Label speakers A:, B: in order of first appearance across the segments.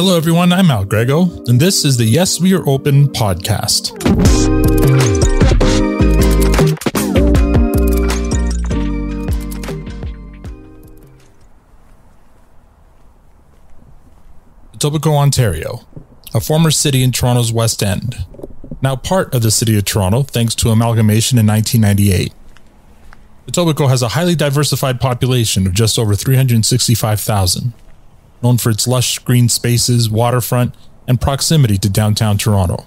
A: Hello everyone, I'm Al Grego, and this is the Yes We Are Open podcast. Etobicoke, Ontario, a former city in Toronto's West End. Now part of the City of Toronto thanks to amalgamation in 1998. Etobicoke has a highly diversified population of just over 365,000, known for its lush green spaces, waterfront, and proximity to downtown Toronto.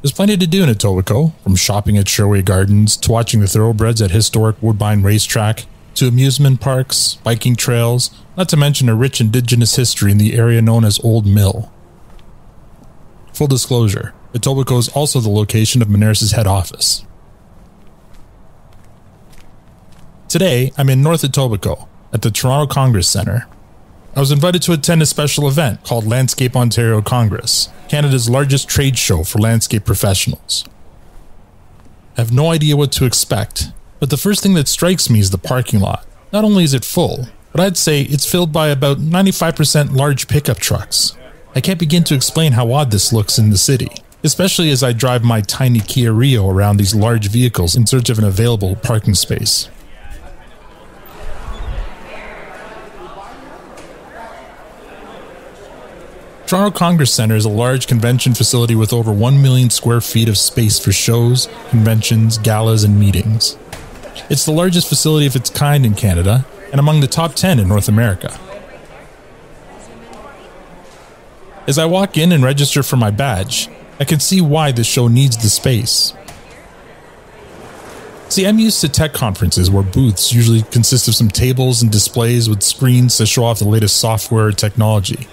A: There's plenty to do in Etobicoke, from shopping at Sherway Gardens to watching the thoroughbreds at historic Woodbine Racetrack, to amusement parks, biking trails, not to mention a rich indigenous history in the area known as Old Mill. Full disclosure, Etobicoke is also the location of Moneris' head office. Today, I'm in North Etobicoke, at the Toronto Congress Centre. I was invited to attend a special event called Landscape Ontario Congress, Canada's largest trade show for landscape professionals. I have no idea what to expect, but the first thing that strikes me is the parking lot. Not only is it full, but I'd say it's filled by about 95% large pickup trucks. I can't begin to explain how odd this looks in the city, especially as I drive my tiny Kia Rio around these large vehicles in search of an available parking space. Toronto Congress Centre is a large convention facility with over 1 million square feet of space for shows, conventions, galas, and meetings. It's the largest facility of its kind in Canada and among the top 10 in North America. As I walk in and register for my badge, I can see why this show needs the space. See, I'm used to tech conferences where booths usually consist of some tables and displays with screens to show off the latest software or technology.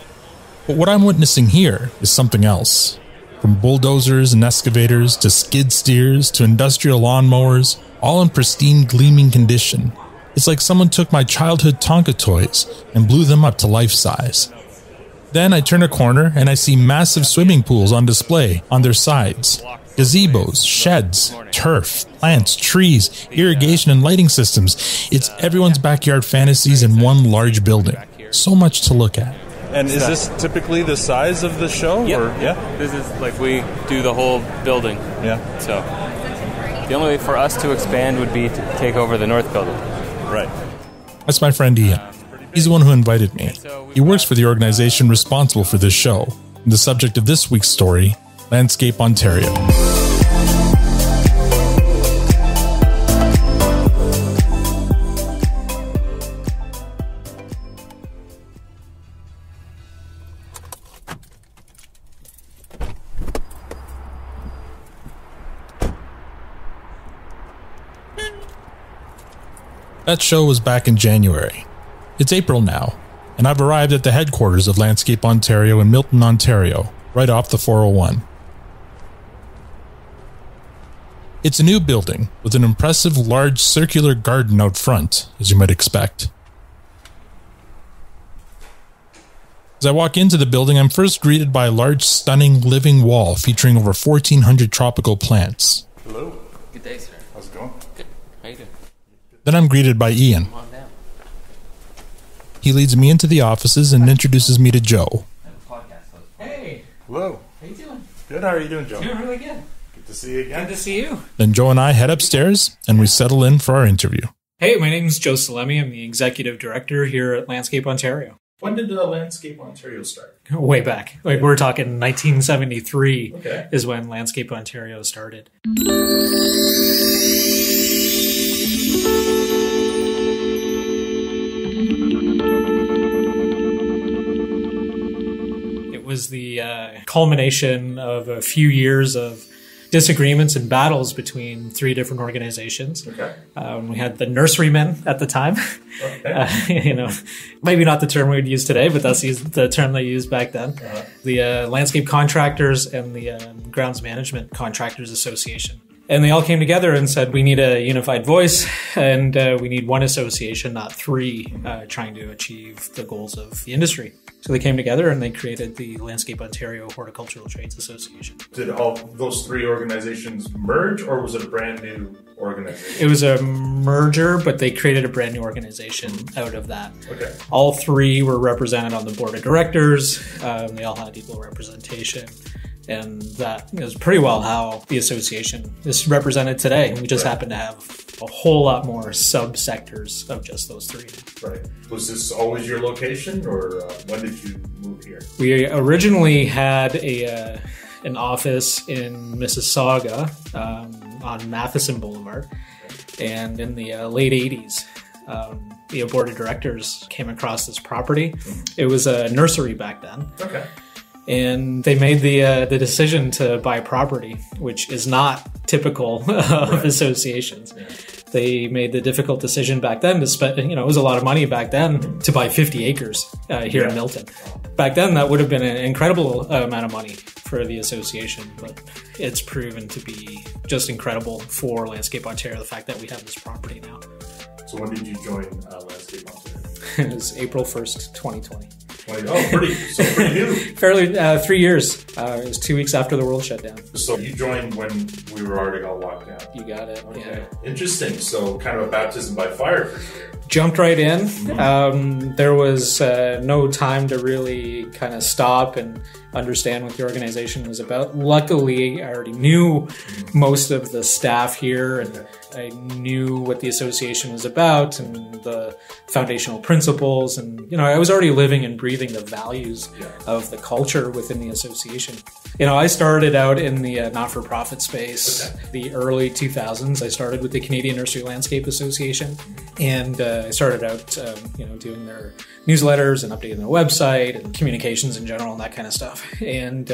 A: But what I'm witnessing here is something else. From bulldozers and excavators to skid steers to industrial lawnmowers, all in pristine, gleaming condition. It's like someone took my childhood Tonka toys and blew them up to life size. Then I turn a corner and I see massive swimming pools on display on their sides. Gazebos, sheds, turf, plants, trees, irrigation and lighting systems. It's everyone's backyard fantasies in one large building. So much to look at.
B: And is this typically the size of the show?
C: Yep.
B: Or, yeah.
C: This is like we do the whole building.
B: Yeah.
C: So the only way for us to expand would be to take over the north building.
B: Right.
A: That's my friend Ian. He's the one who invited me. He works for the organization responsible for this show. And the subject of this week's story, Landscape Ontario. That show was back in January. It's April now, and I've arrived at the headquarters of Landscape Ontario in Milton, Ontario, right off the 401. It's a new building with an impressive large circular garden out front, as you might expect. As I walk into the building, I'm first greeted by a large, stunning, living wall featuring over 1,400 tropical plants.
B: Hello.
C: Good day, sir.
B: How's it going?
C: Good. How you doing?
A: Then I'm greeted by Ian.
C: Come on down.
A: He leads me into the offices and introduces me to Joe.
C: Hey.
B: Hello.
C: How you doing?
B: Good. How are you doing, Joe?
C: Doing really good.
B: Good to see you again.
C: Good to see you.
A: Then Joe and I head upstairs and we settle in for our interview.
D: Hey, my name's Joe Salemi. I'm the executive director here at Landscape Ontario.
A: When did Landscape Ontario start?
D: Way back. Like we're talking 1973
A: Okay.
D: is when Landscape Ontario started. It was the culmination of a few years of disagreements and battles between three different organizations.
A: Okay.
D: We had the nurserymen at the time.
A: Okay.
D: Maybe not the term we would use today, but that's the term they used back then.
A: Uh-huh.
D: The landscape contractors and the grounds management contractors association. And they all came together and said, we need a unified voice, and we need one association, not three, trying to achieve the goals of the industry. So they came together and they created the Landscape Ontario Horticultural Trades Association.
B: Did all those three organizations merge, or was it a brand new organization?
D: It was a merger, but they created a brand new organization out of that.
B: Okay.
D: All three were represented on the board of directors. They all had equal representation. And that is pretty well how the association is represented today. We just happen to have a whole lot more subsectors of just those three.
B: Right. Was this always your location, or when did you move here?
D: We originally had an office in Mississauga on Matheson Boulevard. And in the late 80s, the board of directors came across this property. It was a nursery back then.
B: Okay.
D: And they made the decision to buy property, which is not typical of associations. Yeah. They made the difficult decision back then to spend, it was a lot of money back then to buy 50 acres here in Milton. Back then, that would have been an incredible amount of money for the association, but it's proven to be just incredible for Landscape Ontario, the fact that we have this property now.
B: So when did you join Landscape Ontario?
D: It was April 1st, 2020.
B: Oh, pretty new.
D: Fairly 3 years. It was 2 weeks after the world shut down.
B: So you joined when we were already all locked down.
D: You got it.
B: Okay.
D: Yeah.
B: Interesting. So kind of a baptism by fire for sure.
D: Jumped right in. There was no time to really kind of stop and understand what the organization was about. Luckily, I already knew most of the staff here, and I knew what the association was about and the foundational principles. And, I was already living and breathing the values of the culture within the association. I started out in the not-for-profit space. The early 2000s. I started with the Canadian Nursery Landscape Association, and I started out, doing their newsletters and updating their website and communications in general and that kind of stuff. And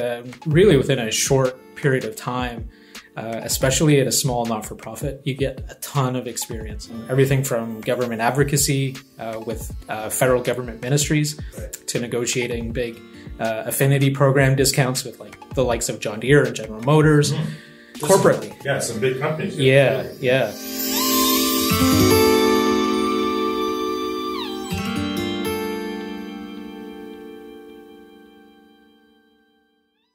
D: really within a short period of time, especially at a small not-for-profit, you get a ton of experience. Everything from government advocacy with federal government ministries to negotiating big affinity program discounts with the likes of John Deere and General Motors, corporately.
B: Some big companies.
D: Yeah.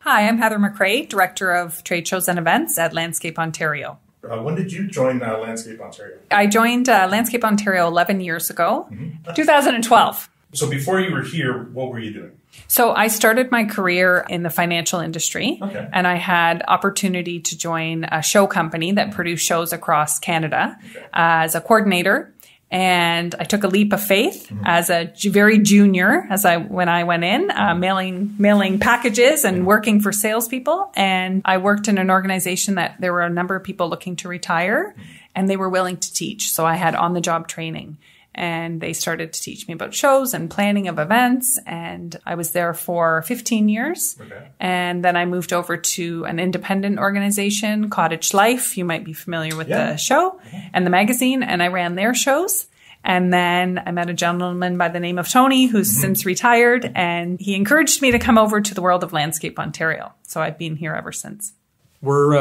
E: Hi, I'm Heather McRae, Director of Trade Shows and Events at Landscape Ontario.
B: When did you join Landscape Ontario?
E: I joined Landscape Ontario 11 years ago, 2012.
B: So before you were here, what were you doing?
E: So I started my career in the financial industry, and I had opportunity to join a show company that produced shows across Canada as a coordinator. And I took a leap of faith as a very junior, when I went in, mailing packages and working for salespeople. And I worked in an organization that there were a number of people looking to retire, and they were willing to teach. So I had on-the-job training, and they started to teach me about shows and planning of events. And I was there for 15 years. And then I moved over to an independent organization, Cottage Life. You might be familiar with the show and the magazine. And I ran their shows. And then I met a gentleman by the name of Tony, who's since retired. And he encouraged me to come over to the world of Landscape Ontario. So I've been here ever since.
D: We're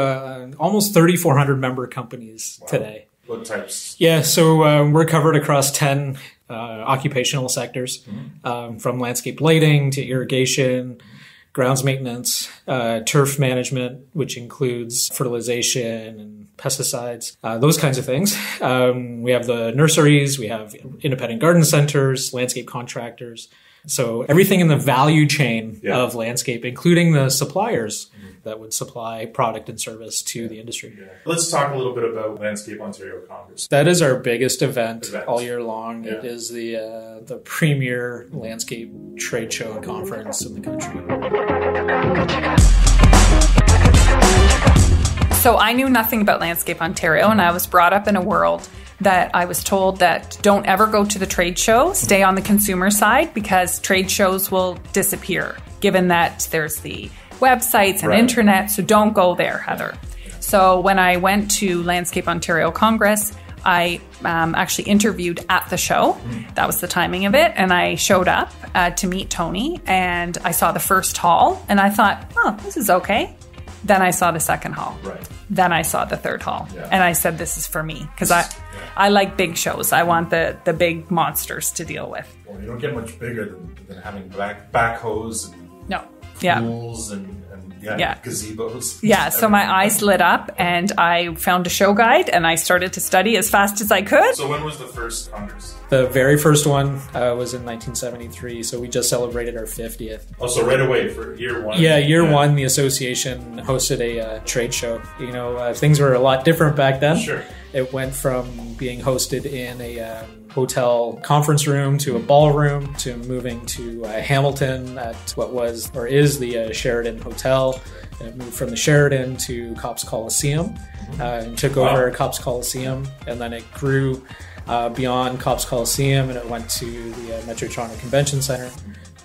D: almost 3,400 member companies today.
B: What types?
D: Yeah, so we're covered across 10 occupational sectors, from landscape lighting to irrigation, grounds maintenance, turf management, which includes fertilization and pesticides, those kinds of things. We have the nurseries, we have independent garden centers, landscape contractors. So everything in the value chain of landscape, including the suppliers that would supply product and service to the industry.
B: Let's talk a little bit about Landscape Ontario Congress.
D: That is our biggest event all year long. It is the premier landscape trade show and conference in the country.
E: So I knew nothing about Landscape Ontario, and I was brought up in a world that I was told that don't ever go to the trade show, stay on the consumer side, because trade shows will disappear, given that there's the websites and internet, so don't go there, Heather. So when I went to Landscape Ontario Congress, I actually interviewed at the show. That was the timing of it. And I showed up to meet Tony, and I saw the first hall, and I thought, oh, this is okay. Then I saw the second hall.
B: Right.
E: Then I saw the third hall.
B: Yeah.
E: And I said, this is for me. Because I like big shows. I want the big monsters to deal with.
B: Well, you don't get much bigger than having backhoes and
E: No. Yeah.
B: pools and gazebos.
E: Yeah, so my eyes lit up and I found a show guide and I started to study as fast as I could.
B: So when was the first Congress?
D: The very first one was in 1973, so we just celebrated our 50th.
B: Oh, so right away for year one.
D: Yeah, year one, the association hosted a trade show. You know, things were a lot different back then.
B: Sure.
D: It went from being hosted in a hotel conference room to a ballroom to moving to Hamilton at what was or is the Sheraton Hotel. And it moved from the Sheraton to Copps Coliseum and took over Copps Coliseum, and then it grew beyond Copps Coliseum and it went to the Metro Toronto Convention Centre.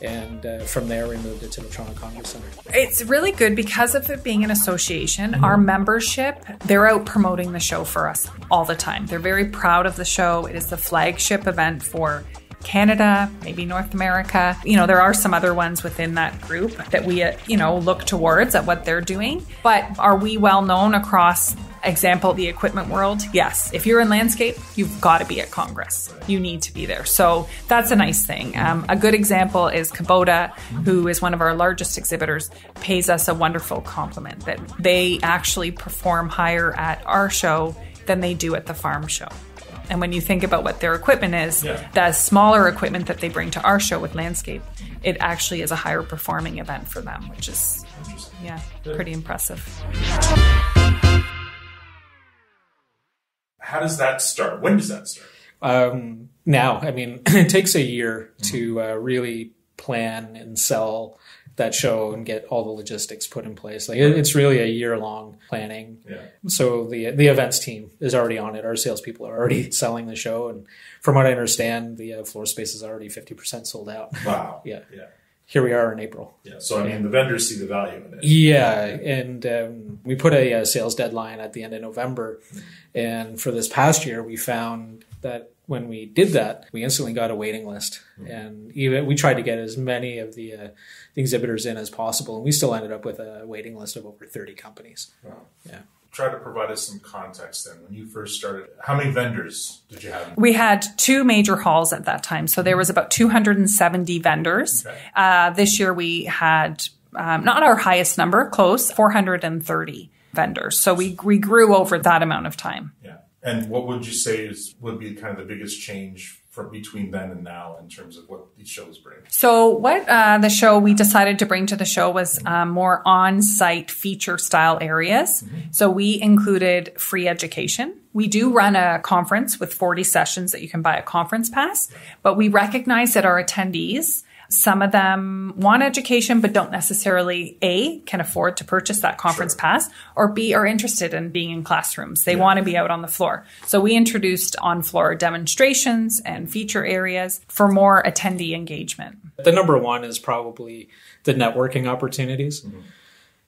D: And from there, we moved it to the Toronto Congress Centre.
E: It's really good because of it being an association. Our membership, they're out promoting the show for us all the time. They're very proud of the show. It is the flagship event for Canada, maybe North America. You know, there are some other ones within that group that we, look towards at what they're doing. But are we well known across, example, the equipment world? Yes. If you're in landscape, you've got to be at Congress. You need to be there. So that's a nice thing. A good example is Kubota, who is one of our largest exhibitors, pays us a wonderful compliment that they actually perform higher at our show than they do at the farm show. And when you think about what their equipment is, the smaller equipment that they bring to our show with landscape, it actually is a higher performing event for them, which is, pretty impressive.
B: How does that start? When does that start?
D: Now, I mean, it takes a year to really plan and sell that show and get all the logistics put in place. Like it's really a year-long planning. Yeah. So the events team is already on it. Our salespeople are already selling the show, and from what I understand, the floor space is already 50% sold out.
B: Wow.
D: Yeah. Here we are in April.
B: Yeah. So I mean, the vendors see the value in it.
D: Yeah, and we put a sales deadline at the end of November, and for this past year, we found that when we did that, we instantly got a waiting list, and even we tried to get as many of the exhibitors in as possible, and we still ended up with a waiting list of over 30 companies.
B: Wow.
D: Yeah.
B: Try to provide us some context then. When you first started, how many vendors did you have?
E: We had 2 major halls at that time, so there was about 270 vendors. Okay. This year we had, not our highest number, close, 430 vendors. So we grew over that amount of time.
B: Yeah. And what would you say would be kind of the biggest change from between then and now in terms of what these shows bring? So
E: what the show we decided to bring to the show was more on-site feature style areas. Mm-hmm. So we included free education. We do run a conference with 40 sessions that you can buy a conference pass, but we recognize that our attendees, some of them want education, but don't necessarily, A, can afford to purchase that conference pass, or B, are interested in being in classrooms. They want to be out on the floor. So we introduced on-floor demonstrations and feature areas for more attendee engagement.
D: The number one is probably the networking opportunities. Mm-hmm.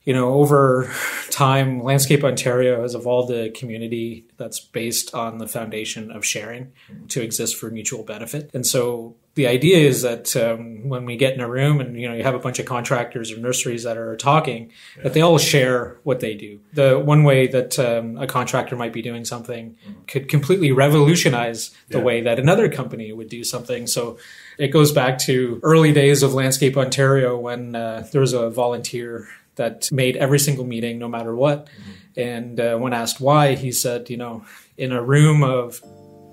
D: You know, over time, Landscape Ontario has evolved a community that's based on the foundation of sharing to exist for mutual benefit. And so the idea is that when we get in a room and, you have a bunch of contractors or nurseries that are talking, that they all share what they do. The one way that a contractor might be doing something could completely revolutionize the way that another company would do something. So it goes back to early days of Landscape Ontario when there was a volunteer that made every single meeting, no matter what. Mm-hmm. And when asked why, he said, in a room of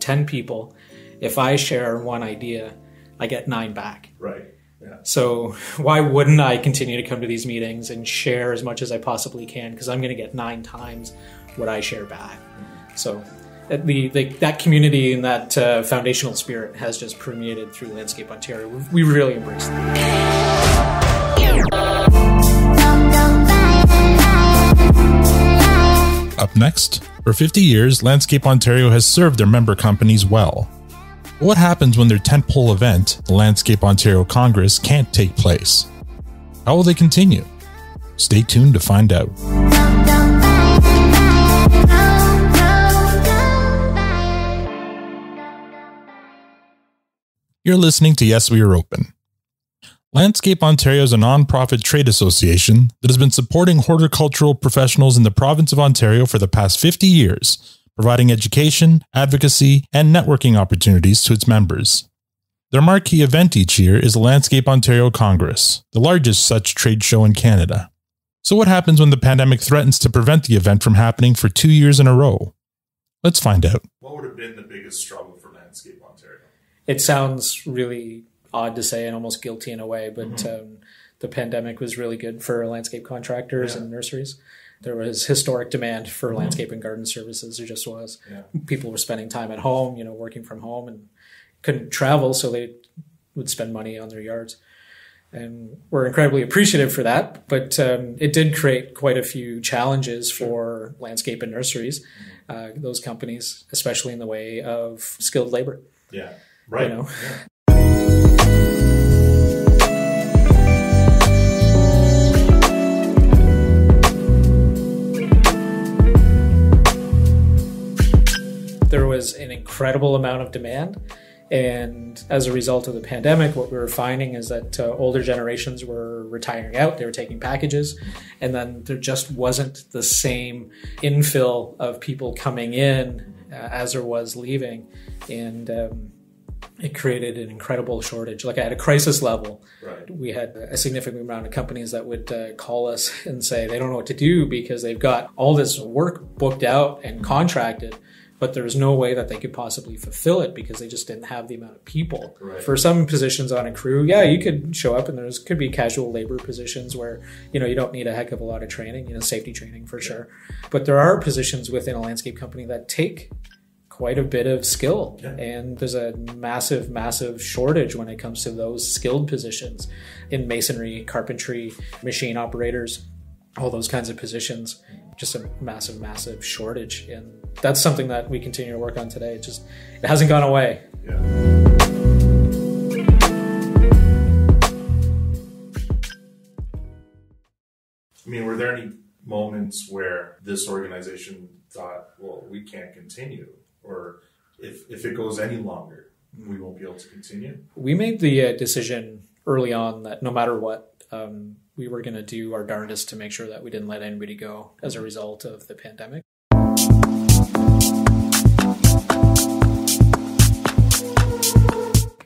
D: 10 people, if I share one idea, I get 9 back.
B: Right. Yeah.
D: So why wouldn't I continue to come to these meetings and share as much as I possibly can? Because I'm going to get 9 times what I share back. Mm-hmm. So that community and that foundational spirit has just permeated through Landscape Ontario. We really embrace that.
A: Up next, for 50 years, Landscape Ontario has served their member companies well. But what happens when their tentpole event, the Landscape Ontario Congress, can't take place? How will they continue? Stay tuned to find out. You're listening to Yes, We Are Open. Landscape Ontario is a non-profit trade association that has been supporting horticultural professionals in the province of Ontario for the past 50 years, providing education, advocacy, and networking opportunities to its members. Their marquee event each year is the Landscape Ontario Congress, the largest such trade show in Canada. So what happens when the pandemic threatens to prevent the event from happening for 2 years in a row? Let's find out.
B: What would have been the biggest struggle for Landscape Ontario?
D: It sounds really odd to say and almost guilty in a way, but the pandemic was really good for landscape contractors and nurseries. There was historic demand for landscape and garden services. There just was. Yeah. People were spending time at home, working from home, and couldn't travel, so they would spend money on their yards. And we're incredibly appreciative for that, but it did create quite a few challenges for landscape and nurseries, those companies, especially in the way of skilled labor.
B: Yeah, right.
D: Yeah. There was an incredible amount of demand. And as a result of the pandemic, what we were finding is that older generations were retiring out. They were taking packages. And then there just wasn't the same infill of people coming in as there was leaving. And it created an incredible shortage. Like at a crisis level, we had a significant amount of companies that would call us and say they don't know what to do because they've got all this work booked out and contracted, but there was no way that they could possibly fulfill it because they just didn't have the amount of people. Right. For some positions on a crew, you could show up and there could be casual labor positions where, you don't need a heck of a lot of training, safety training for sure. But there are positions within a landscape company that take quite a bit of skill. Yeah. And there's a massive, massive shortage when it comes to those skilled positions in masonry, carpentry, machine operators, all those kinds of positions. Just a massive, massive shortage. And that's something that we continue to work on today. It hasn't gone away.
B: Yeah. I mean, were there any moments where this organization thought, well, we can't continue? Or if it goes any longer, we won't be able to continue?
D: We made the decision early on that no matter what, we were going to do our darndest to make sure that we didn't let anybody go as a result of the pandemic.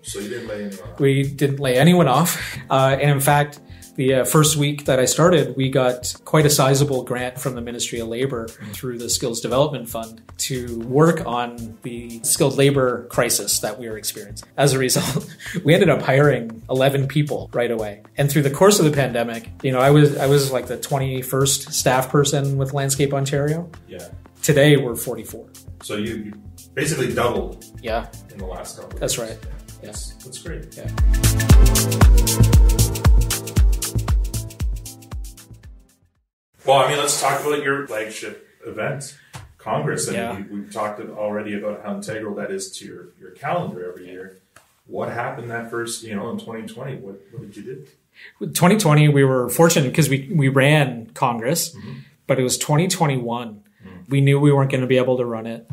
B: So you didn't lay anyone off?
D: We didn't lay anyone off. And in fact, the first week that I started, we got quite a sizable grant from the Ministry of Labor through the Skills Development Fund to work on the skilled labor crisis that we were experiencing. As a result, we ended up hiring 11 people right away. And through the course of the pandemic, I was like the 21st staff person with Landscape Ontario.
B: Yeah.
D: Today, we're 44.
B: So you basically doubled.
D: Yeah.
B: In the last couple of
D: That's
B: years.
D: right.
B: Yes. That's great.
D: Yeah.
B: Well, I mean, let's talk about your flagship event, Congress. I mean, we've talked already about how integral that is to your calendar every year. What happened that first, in 2020? What did you do?
D: 2020, we were fortunate because we ran Congress, but it was 2021. We knew we weren't going to be able to run it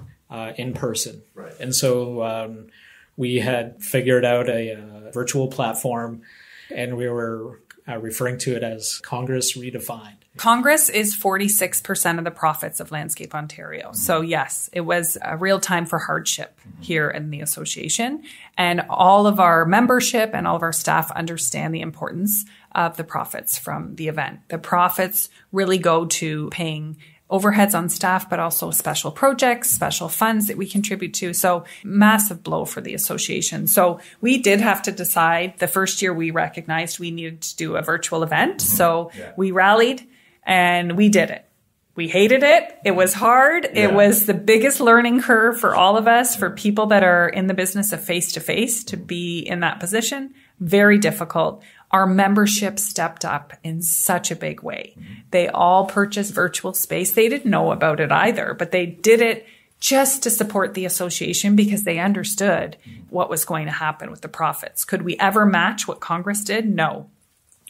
D: in person.
B: Right.
D: And so we had figured out a virtual platform, and we were referring to it as Congress Redefined.
E: Congress is 46% of the profits of Landscape Ontario. So yes, it was a real time for hardship here in the association. And all of our membership and all of our staff understand the importance of the profits from the event. The profits really go to paying overheads on staff, but also special projects, special funds that we contribute to. So massive blow for the association. So we did have to decide the first year we recognized we needed to do a virtual event. So we rallied and we did it. We hated it. It was hard. Yeah. It was the biggest learning curve for all of us, for people that are in the business of face-to-face to be in that position. Very difficult. Our membership stepped up in such a big way. They all purchased virtual space. They didn't know about it either, but they did it just to support the association because they understood what was going to happen with the profits. Could we ever match what Congress did? No.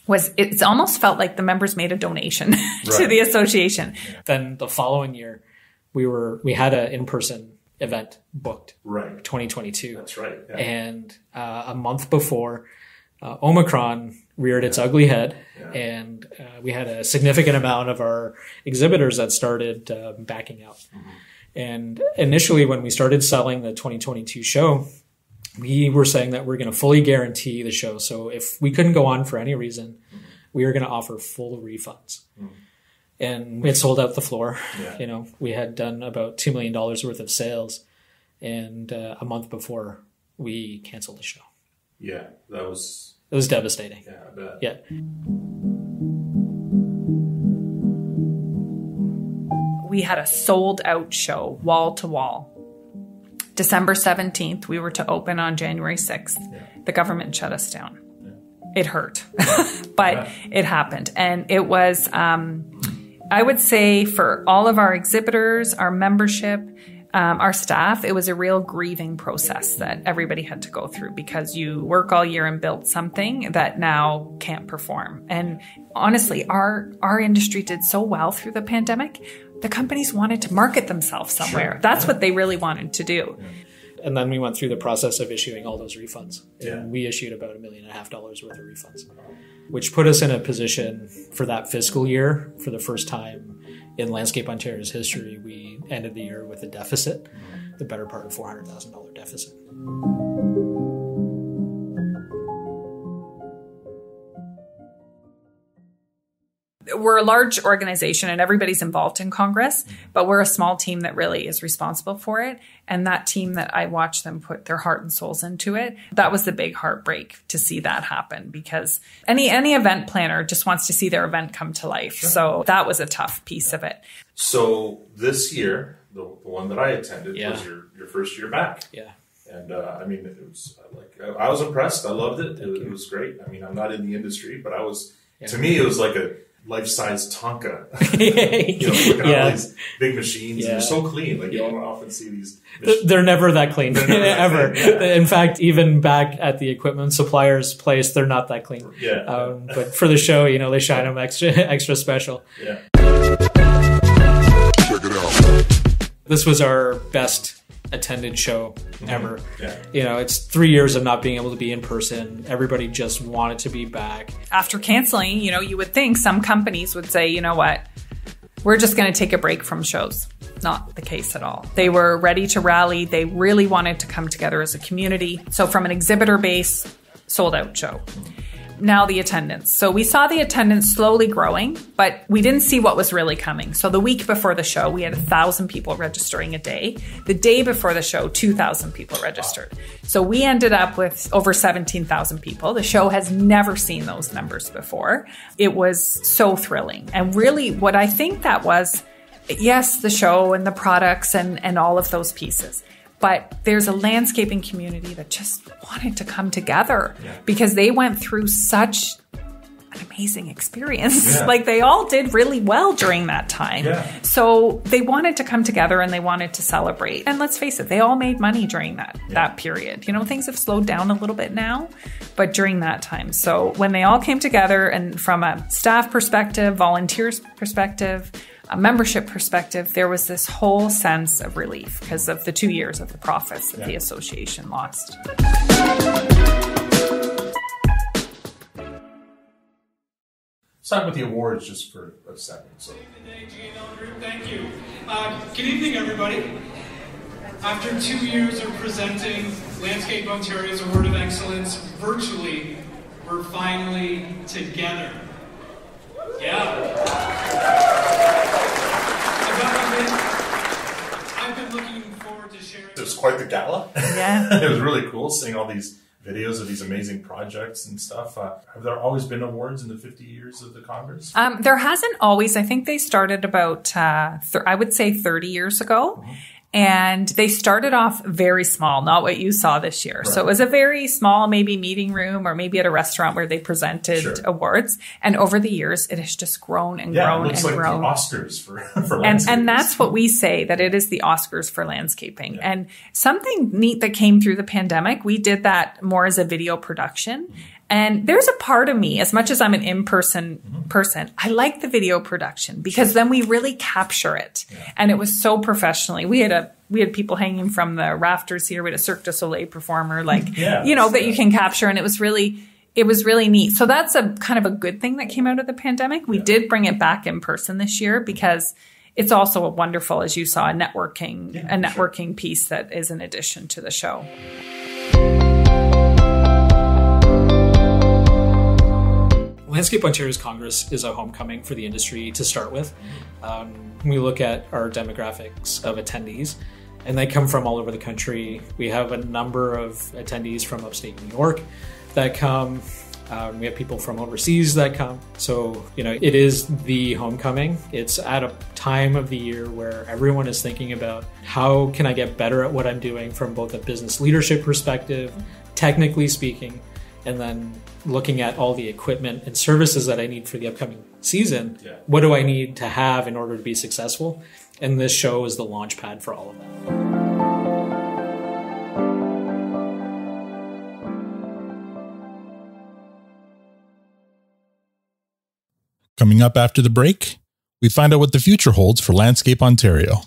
E: It's almost felt like the members made a donation to the association.
D: Then the following year, we had an in-person event booked.
B: Right.
D: 2022.
B: That's right. Yeah.
D: And a month before, Omicron reared its ugly head, and we had a significant amount of our exhibitors that started backing out. And initially, when we started selling the 2022 show, we were saying that we're going to fully guarantee the show. So if we couldn't go on for any reason, we were going to offer full refunds. And it sold out the floor. You know, we had done about $2 million worth of sales, and a month before we canceled the show.
B: Yeah, it was
D: devastating.
B: Yeah, I bet.
D: Yeah.
E: We had a sold out show, wall to wall. December 17th, we were to open on January 6th. The government shut us down. It hurt, but it happened. And it was, I would say, for all of our exhibitors, our membership, our staff, it was a real grieving process that everybody had to go through, because you work all year and build something that now can't perform. And honestly, our industry did so well through the pandemic. The companies wanted to market themselves somewhere. That's what they really wanted to do.
D: And then we went through the process of issuing all those refunds. And we issued about $1.5 million worth of refunds, which put us in a position for that fiscal year. For the first time in Landscape Ontario's history, we ended the year with a deficit, the better part of $400,000 deficit.
E: We're a large organization and everybody's involved in Congress, but we're a small team that really is responsible for it. And that team that I watched them put their heart and souls into it, that was the big heartbreak to see that happen, because any event planner just wants to see their event come to life. So that was a tough piece of it.
B: So this year, the one that I attended was your first year back.
D: Yeah.
B: And I mean, it was I was impressed. I loved it. It was great. I mean, I'm not in the industry, but to me, it was like a life-size Tonka. Looking at all these big machines. And they're so clean. Like, you don't often see these machines.
D: They're never that clean, ever. In fact, even back at the equipment supplier's place, they're not that clean. But for the show, they shine them extra special.
B: Yeah.
F: Check it out.
D: This was our best attended show ever. It's 3 years of not being able to be in person. Everybody just wanted to be back.
E: After canceling, you would think some companies would say, you know what, we're just going to take a break from shows. Not the case at all. They were ready to rally. They really wanted to come together as a community. So from an exhibitor base, sold out show. Now the attendance. So we saw the attendance slowly growing, but we didn't see what was really coming. So the week before the show, we had 1,000 people registering a day. The day before the show, 2,000 people registered. So we ended up with over 17,000 people. The show has never seen those numbers before. It was so thrilling. And really what I think that was, yes, the show and the products and all of those pieces. But there's a landscaping community that just wanted to come together because they went through such an amazing experience. Like, they all did really well during that time. So they wanted to come together and they wanted to celebrate. And let's face it, they all made money during that period. Things have slowed down a little bit now, but during that time. So when they all came together, and from a staff perspective, volunteers perspective, a membership perspective, there was this whole sense of relief because of the 2 years of the profits that the association lost.
B: Let's talk about the awards just for a second. So.
G: Thank you. Good evening, everybody. After 2 years of presenting Landscape Ontario's Award of Excellence virtually, we're finally together. I've been looking forward to sharing.
B: It was quite the gala. It was really cool seeing all these videos of these amazing projects and stuff. Have there always been awards in the 50 years of the Congress?
E: There hasn't always. I think they started about, I would say 30 years ago. And they started off very small, not what you saw this year. So it was a very small, maybe meeting room or maybe at a restaurant where they presented awards. And over the years, it has just grown and grown and grown.
B: The Oscars for landscaping.
E: And that's what we say, that it is the Oscars for landscaping. And something neat that came through the pandemic, we did that more as a video production. And there's a part of me, as much as I'm an in-person person, I like the video production because then we really capture it. And it was so professionally. We had people hanging from the rafters here. We had a Cirque du Soleil performer, that you can capture. And it was really, it was really neat. So that's a kind of a good thing that came out of the pandemic. We did bring it back in person this year because it's also a wonderful, as you saw, a networking piece that is in addition to the show.
D: Landscape Ontario's Congress is a homecoming for the industry to start with. We look at our demographics of attendees, and they come from all over the country. We have a number of attendees from upstate New York that come. We have people from overseas that come. So, it is the homecoming. It's at a time of the year where everyone is thinking about how can I get better at what I'm doing from both a business leadership perspective, technically speaking, and then looking at all the equipment and services that I need for the upcoming season. Yeah. What do I need to have in order to be successful? And this show is the launch pad for all of that.
A: Coming up after the break, we find out what the future holds for Landscape Ontario.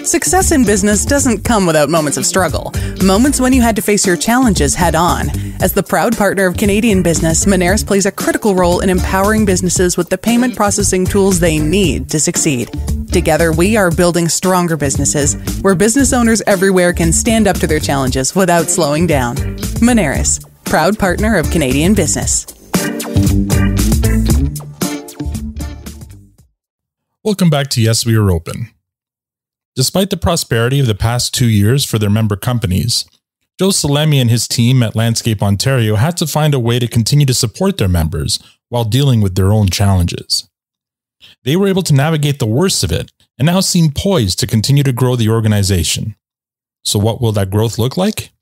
F: Success in business doesn't come without moments of struggle. Moments when you had to face your challenges head on. As the proud partner of Canadian business, Moneris plays a critical role in empowering businesses with the payment processing tools they need to succeed. Together, we are building stronger businesses where business owners everywhere can stand up to their challenges without slowing down. Moneris, proud partner of Canadian business.
A: Welcome back to Yes, We Are Open. Despite the prosperity of the past 2 years for their member companies, Joe Salemi and his team at Landscape Ontario had to find a way to continue to support their members while dealing with their own challenges. They were able to navigate the worst of it and now seem poised to continue to grow the organization. So what will that growth look like?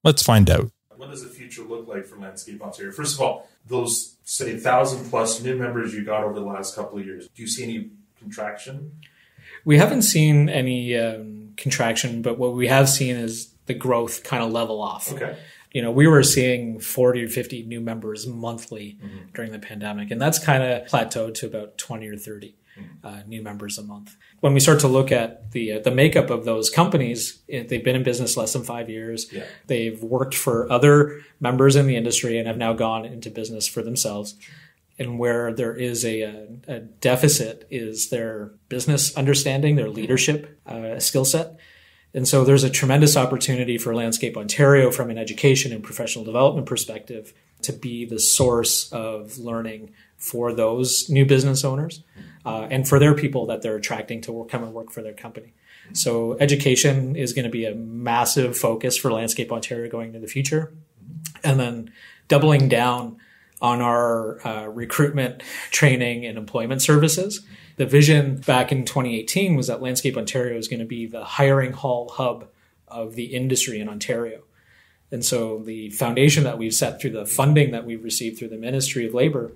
A: Let's find out.
B: What does the future look like for Landscape Ontario? First of all, those, say, 1,000 plus new members you got over the last couple of years, do you see any contraction?
D: We haven't seen any contraction, but what we have seen is the growth kind of level off.
B: Okay.
D: We were seeing 40 or 50 new members monthly during the pandemic, and that's kind of plateaued to about 20 or 30 new members a month. When we start to look at the makeup of those companies, they've been in business less than 5 years. Yeah. They've worked for other members in the industry and have now gone into business for themselves. And where there is a deficit is their business understanding, their leadership skill set. And so there's a tremendous opportunity for Landscape Ontario from an education and professional development perspective to be the source of learning for those new business owners and for their people that they're attracting to come and work for their company. So education is going to be a massive focus for Landscape Ontario going into the future. And then doubling down on our recruitment, training, and employment services. The vision back in 2018 was that Landscape Ontario is going to be the hiring hall hub of the industry in Ontario. And so the foundation that we've set through the funding that we've received through the Ministry of Labour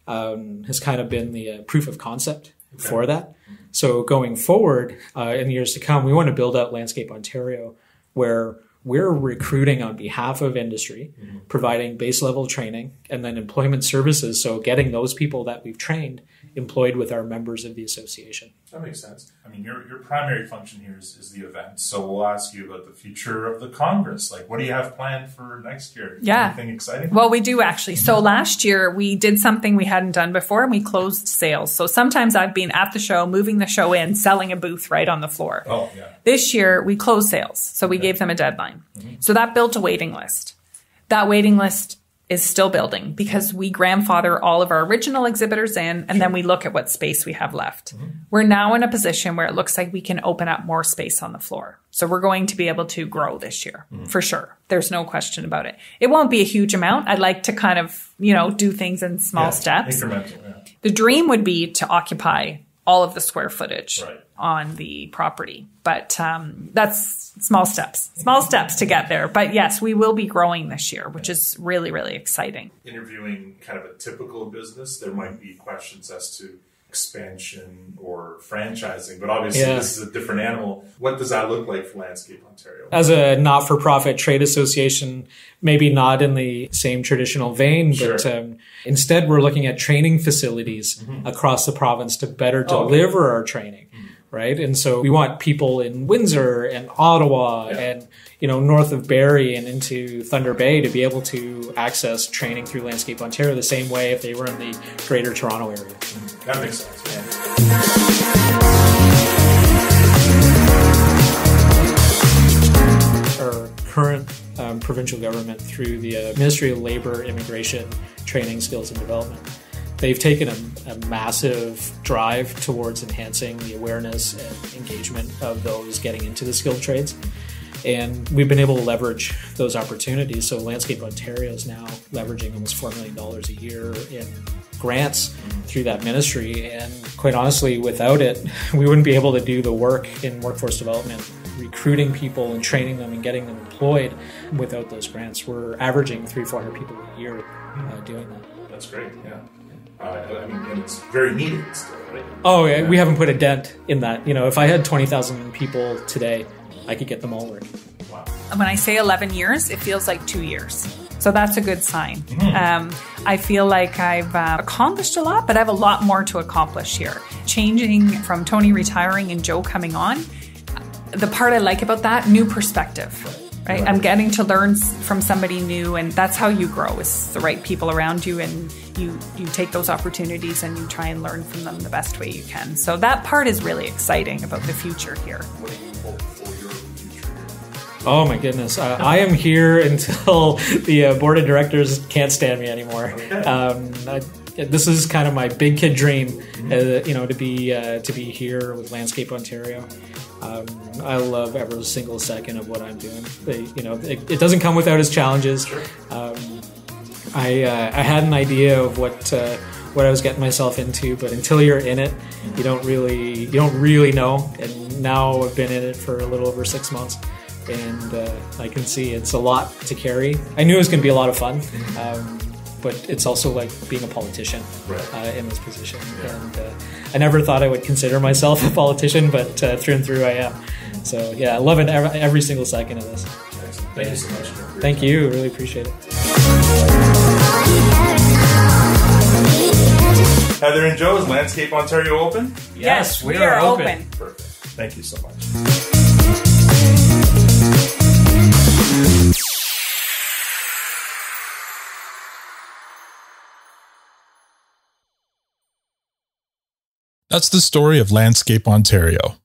D: has kind of been the proof of concept for that. So going forward in the years to come, we want to build out Landscape Ontario where we're recruiting on behalf of industry, providing base level training, and then employment services. So getting those people that we've trained employed with our members of the association.
B: That makes sense. I mean, your primary function here is the event. So we'll ask you about the future of the Congress. Like, what do you have planned for next year?
E: Yeah.
B: Anything exciting?
E: Well, we do actually. So last year we did something we hadn't done before, and we closed sales. So sometimes I've been at the show, moving the show in, selling a booth right on the floor.
B: Oh, yeah.
E: This year we closed sales. So we gave them a deadline. So that built a waiting list. That waiting list is still building because we grandfather all of our original exhibitors in, and then we look at what space we have left. We're now in a position where it looks like we can open up more space on the floor. So we're going to be able to grow this year for sure. There's no question about it. It won't be a huge amount. I'd like to kind of, do things in small steps.
B: Incremental, yeah.
E: The dream would be to occupy all of the square footage on the property. But that's small steps to get there. But yes, we will be growing this year, which is really, really exciting.
B: Interviewing kind of a typical business, there might be questions as to expansion or franchising, but obviously this is a different animal. What does that look like for Landscape Ontario?
D: As a not-for-profit trade association, maybe not in the same traditional vein, but instead we're looking at training facilities across the province to better deliver our training. right? And so we want people in Windsor and Ottawa and, north of Barrie and into Thunder Bay to be able to access training through Landscape Ontario the same way if they were in the Greater Toronto area.
B: That makes sense, man.
D: Our current provincial government, through the Ministry of Labour, Immigration, Training, Skills and Development, they've taken a massive drive towards enhancing the awareness and engagement of those getting into the skilled trades. And we've been able to leverage those opportunities. So Landscape Ontario is now leveraging almost $4 million a year in grants through that ministry. And quite honestly, without it, we wouldn't be able to do the work in workforce development, recruiting people and training them and getting them employed without those grants. We're averaging 300-400 people a year doing that.
B: That's great, yeah. And it's very needed still, right?
D: Oh, yeah, we haven't put a dent in that. If I had 20,000 people today, I could get them all working.
B: Wow.
E: When I say 11 years, it feels like 2 years. So that's a good sign. I feel like I've accomplished a lot, but I have a lot more to accomplish here. Changing from Tony retiring and Joe coming on, the part I like about that, new perspective. Right? I'm getting to learn from somebody new, and that's how you grow, is the right people around you, and you take those opportunities and you try and learn from them the best way you can. So that part is really exciting about the future here.
B: What do you hope for your future?
D: Oh my goodness. I am here until the board of directors can't stand me anymore. This is kind of my big kid dream, to be here with Landscape Ontario. I love every single second of what I'm doing. It doesn't come without its challenges. I had an idea of what I was getting myself into, but until you're in it, you don't really know. And now I've been in it for a little over 6 months, and I can see it's a lot to carry. I knew it was going to be a lot of fun. But it's also like being a politician in this position. Yeah. And I never thought I would consider myself a politician, but through and through I am. So yeah, I love it every single second of this.
B: Thank you so much.
D: Thank you. Really appreciate it.
B: Heather and Joe, is Landscape Ontario open?
E: Yes, we are open.
B: Perfect. Thank you so much.
A: That's the story of Landscape Ontario.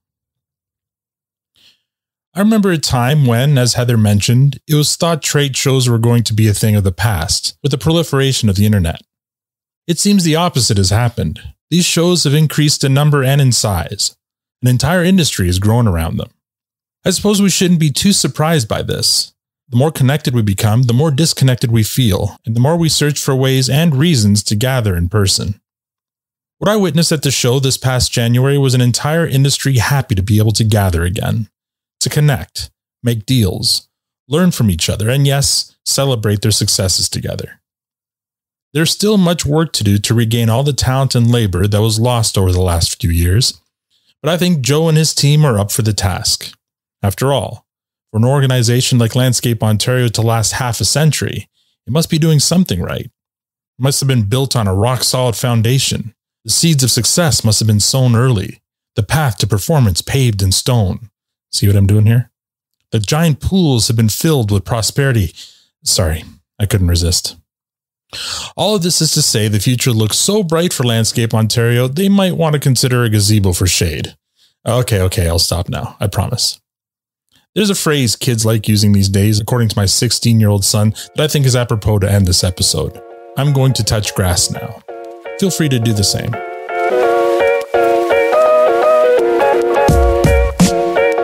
A: I remember a time when, as Heather mentioned, it was thought trade shows were going to be a thing of the past with the proliferation of the internet. It seems the opposite has happened. These shows have increased in number and in size. An entire industry has grown around them. I suppose we shouldn't be too surprised by this. The more connected we become, the more disconnected we feel, and the more we search for ways and reasons to gather in person. What I witnessed at the show this past January was an entire industry happy to be able to gather again, to connect, make deals, learn from each other, and yes, celebrate their successes together. There's still much work to do to regain all the talent and labor that was lost over the last few years, but I think Joe and his team are up for the task. After all, for an organization like Landscape Ontario to last half a century, it must be doing something right. It must have been built on a rock-solid foundation. The seeds of success must have been sown early, the path to performance paved in stone. See what I'm doing here? The giant pools have been filled with prosperity. Sorry, I couldn't resist. All of this is to say the future looks so bright for Landscape Ontario, they might want to consider a gazebo for shade. Okay, I'll stop now, I promise. There's a phrase kids like using these days, according to my 16-year-old son, that I think is apropos to end this episode. I'm going to touch grass now. Feel free to do the same.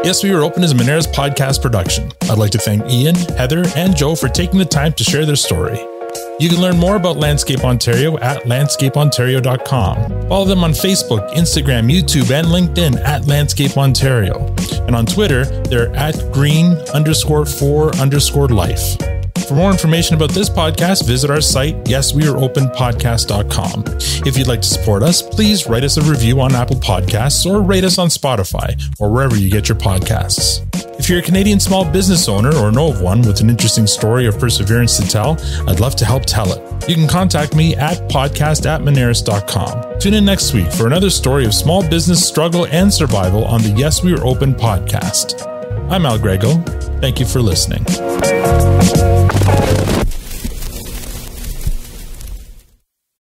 A: Yes, We Are Open is a Moneris podcast production. I'd like to thank Ian, Heather, and Joe for taking the time to share their story. You can learn more about Landscape Ontario at landscapeontario.com. Follow them on Facebook, Instagram, YouTube, and LinkedIn at Landscape Ontario. And on Twitter, they're at green_for_life. For more information about this podcast, visit our site, yesweareopenpodcast.com. If you'd like to support us, please write us a review on Apple Podcasts or rate us on Spotify or wherever you get your podcasts. If you're a Canadian small business owner or know of one with an interesting story of perseverance to tell, I'd love to help tell it. You can contact me at podcast@moneris.com. Tune in next week for another story of small business struggle and survival on the Yes, We Are Open podcast. I'm Al Grego. Thank you for listening.